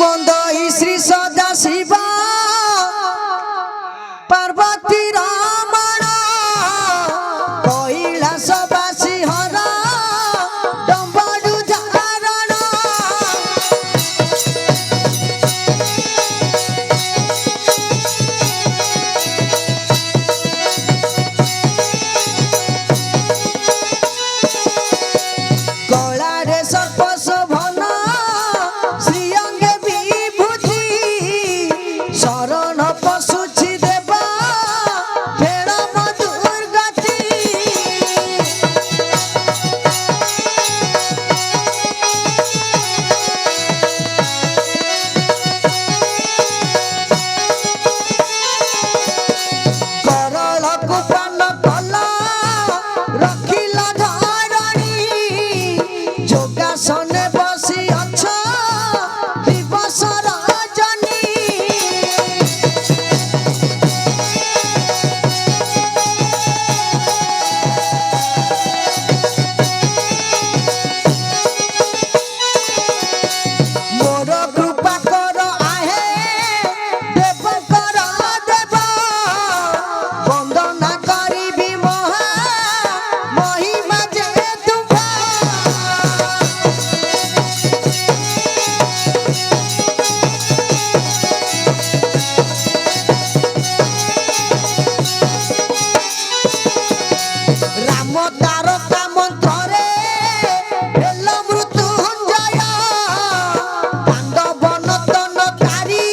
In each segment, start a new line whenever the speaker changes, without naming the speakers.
বন্দই শ্রী সদা শিবা পার্বতী রমণ কৈলাসবাসী হর ডম্বরু ধারণ গলারে সর্প শোভন শ্রীঅঙ্গে বিভূতি শরণ পশুছি দেবা ফের মধুর্গতি করলকু পান কল রখিল ধরণী যোগাসনে বসি অছ দিবস রজনী মোর কৃপা কর আহে দেবকর দেব বন্দনা করিবি মহা মহিমা যে তুম রাম তারকা মন্ত্রে হেল মৃত্যুঞ্জয় পাণ্ডব নতনকারী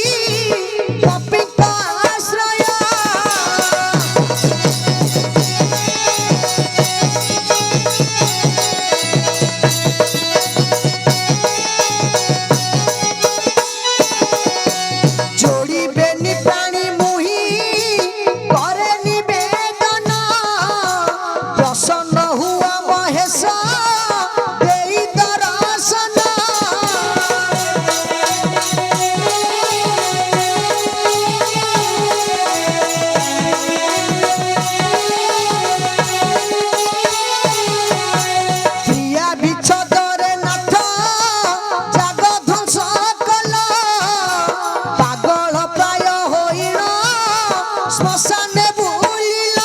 কপিଙ୍କ আশ্রয় जोड़िबेनि प्राणी मुहि करे निवेदन प्रसन्न हुआ महेश देई दर्शन प्रिया विच्छोदरे नाथ जाग ध्वंस कल पागल प्राय होइल श्मशाने बुलिल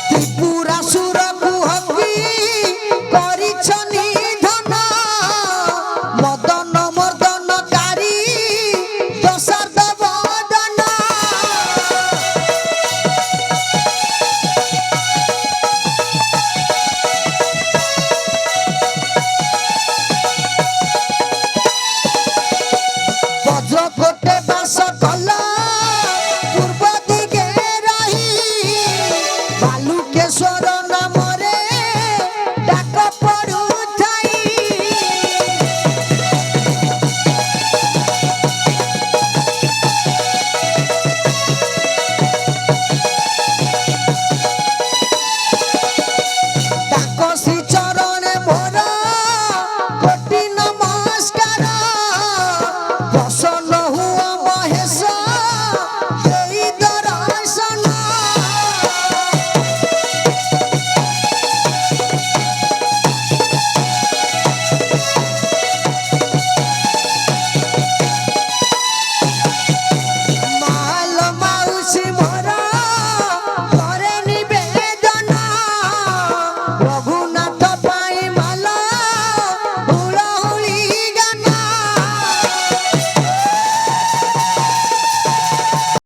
त्रिपुरासुर कुहकी करिछ निधन मदन मर्दनकारी दशार्ध बदन वज्र कोटे